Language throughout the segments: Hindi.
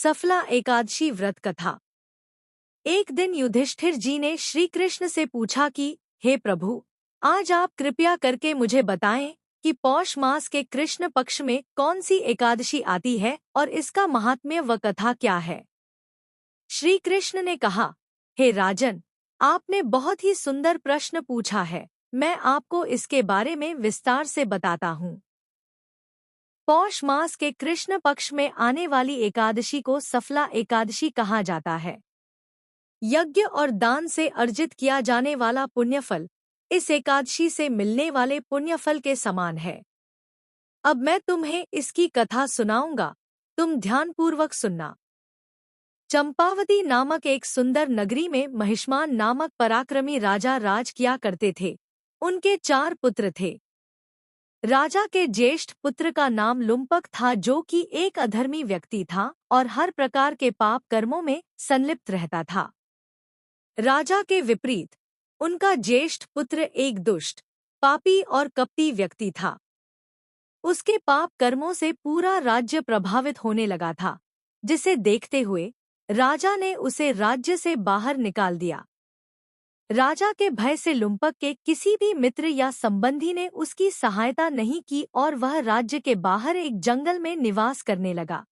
सफला एकादशी व्रत कथा। एक दिन युधिष्ठिर जी ने श्री कृष्ण से पूछा कि हे प्रभु, आज आप कृपया करके मुझे बताएं कि पौष मास के कृष्ण पक्ष में कौन सी एकादशी आती है और इसका महात्म्य व कथा क्या है। श्री कृष्ण ने कहा, हे राजन, आपने बहुत ही सुंदर प्रश्न पूछा है। मैं आपको इसके बारे में विस्तार से बताता हूँ। पौष मास के कृष्ण पक्ष में आने वाली एकादशी को सफला एकादशी कहा जाता है। यज्ञ और दान से अर्जित किया जाने वाला पुण्यफल इस एकादशी से मिलने वाले पुण्यफल के समान है। अब मैं तुम्हें इसकी कथा सुनाऊंगा, तुम ध्यानपूर्वक सुनना। चंपावती नामक एक सुंदर नगरी में महिष्मान नामक पराक्रमी राजा राज किया करते थे। उनके 4 पुत्र थे। राजा के ज्येष्ठ पुत्र का नाम लुम्पक था, जो कि एक अधर्मी व्यक्ति था और हर प्रकार के पाप कर्मों में संलिप्त रहता था। राजा के विपरीत उनका ज्येष्ठ पुत्र एक दुष्ट, पापी और कपटी व्यक्ति था। उसके पाप कर्मों से पूरा राज्य प्रभावित होने लगा था, जिसे देखते हुए राजा ने उसे राज्य से बाहर निकाल दिया। राजा के भय से लुम्पक के किसी भी मित्र या संबंधी ने उसकी सहायता नहीं की और वह राज्य के बाहर एक जंगल में निवास करने लगा।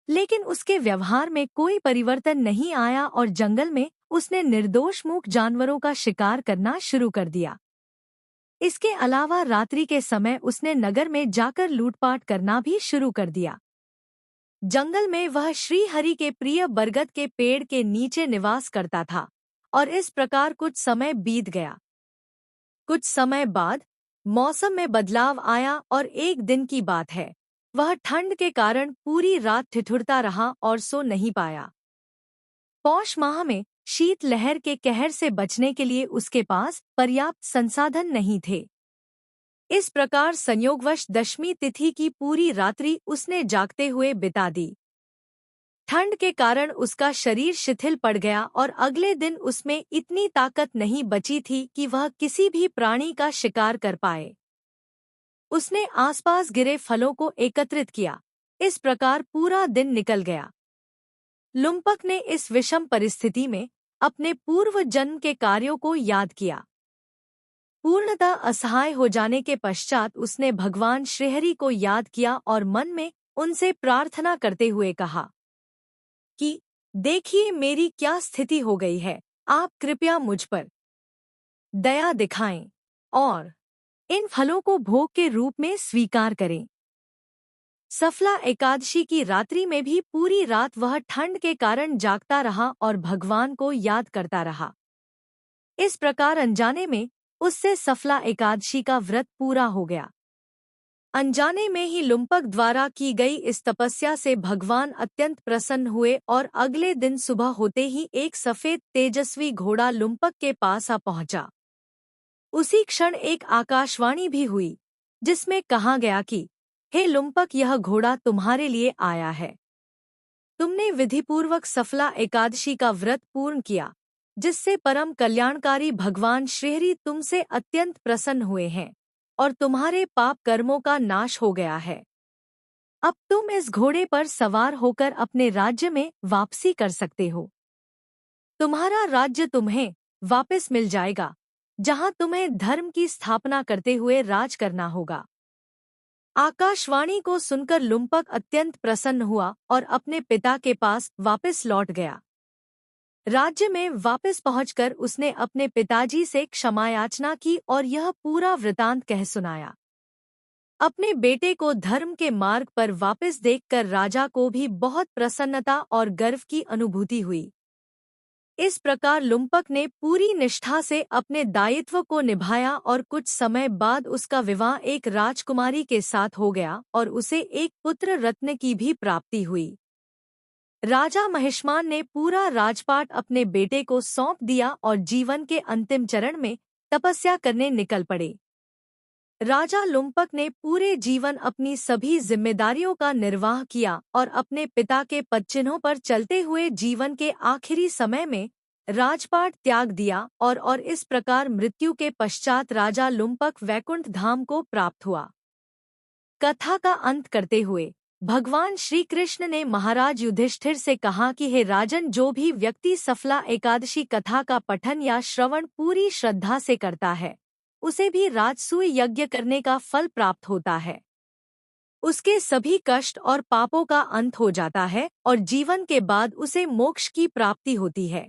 लेकिन उसके व्यवहार में कोई परिवर्तन नहीं आया और जंगल में उसने निर्दोष मूक जानवरों का शिकार करना शुरू कर दिया। इसके अलावा रात्रि के समय उसने नगर में जाकर लूटपाट करना भी शुरू कर दिया। जंगल में वह श्री हरि के प्रिय बरगद के पेड़ के नीचे निवास करता था और इस प्रकार कुछ समय बीत गया। कुछ समय बाद मौसम में बदलाव आया और एक दिन की बात है, वह ठंड के कारण पूरी रात ठिठुरता रहा और सो नहीं पाया। पौष माह में शीत लहर के कहर से बचने के लिए उसके पास पर्याप्त संसाधन नहीं थे। इस प्रकार संयोगवश दशमी तिथि की पूरी रात्रि उसने जागते हुए बिता दी। ठंड के कारण उसका शरीर शिथिल पड़ गया और अगले दिन उसमें इतनी ताकत नहीं बची थी कि वह किसी भी प्राणी का शिकार कर पाए। उसने आसपास गिरे फलों को एकत्रित किया। इस प्रकार पूरा दिन निकल गया। लुम्पक ने इस विषम परिस्थिति में अपने पूर्व जन्म के कार्यों को याद किया। पूर्णतः असहाय हो जाने के पश्चात उसने भगवान श्रीहरि को याद किया और मन में उनसे प्रार्थना करते हुए कहा कि देखिए मेरी क्या स्थिति हो गई है, आप कृपया मुझ पर दया दिखाएं और इन फलों को भोग के रूप में स्वीकार करें। सफला एकादशी की रात्रि में भी पूरी रात वह ठंड के कारण जागता रहा और भगवान को याद करता रहा। इस प्रकार अनजाने में उससे सफला एकादशी का व्रत पूरा हो गया। अनजाने में ही लुम्पक द्वारा की गई इस तपस्या से भगवान अत्यंत प्रसन्न हुए और अगले दिन सुबह होते ही एक सफेद तेजस्वी घोड़ा लुम्पक के पास आ पहुंचा। उसी क्षण एक आकाशवाणी भी हुई, जिसमें कहा गया कि हे लुम्पक, यह घोड़ा तुम्हारे लिए आया है। तुमने विधिपूर्वक सफला एकादशी का व्रत पूर्ण किया, जिससे परम कल्याणकारी भगवान श्रीहरि तुमसे अत्यंत प्रसन्न हुए हैं और तुम्हारे पाप कर्मों का नाश हो गया है। अब तुम इस घोड़े पर सवार होकर अपने राज्य में वापसी कर सकते हो। तुम्हारा राज्य तुम्हें वापस मिल जाएगा, जहां तुम्हें धर्म की स्थापना करते हुए राज करना होगा। आकाशवाणी को सुनकर लुम्पक अत्यंत प्रसन्न हुआ और अपने पिता के पास वापस लौट गया। राज्य में वापस पहुंचकर उसने अपने पिताजी से क्षमा याचना की और यह पूरा वृतांत कह सुनाया। अपने बेटे को धर्म के मार्ग पर वापस देखकर राजा को भी बहुत प्रसन्नता और गर्व की अनुभूति हुई। इस प्रकार लुम्पक ने पूरी निष्ठा से अपने दायित्व को निभाया और कुछ समय बाद उसका विवाह एक राजकुमारी के साथ हो गया और उसे एक पुत्र रत्न की भी प्राप्ति हुई। राजा महिष्मान ने पूरा राजपाट अपने बेटे को सौंप दिया और जीवन के अंतिम चरण में तपस्या करने निकल पड़े। राजा लुम्पक ने पूरे जीवन अपनी सभी जिम्मेदारियों का निर्वाह किया और अपने पिता के पदचिन्हों पर चलते हुए जीवन के आखिरी समय में राजपाट त्याग दिया और इस प्रकार मृत्यु के पश्चात राजा लुम्पक वैकुंठ धाम को प्राप्त हुआ। कथा का अंत करते हुए भगवान श्री कृष्ण ने महाराज युधिष्ठिर से कहा कि हे राजन, जो भी व्यक्ति सफला एकादशी कथा का पठन या श्रवण पूरी श्रद्धा से करता है, उसे भी राजसूय यज्ञ करने का फल प्राप्त होता है। उसके सभी कष्ट और पापों का अंत हो जाता है और जीवन के बाद उसे मोक्ष की प्राप्ति होती है।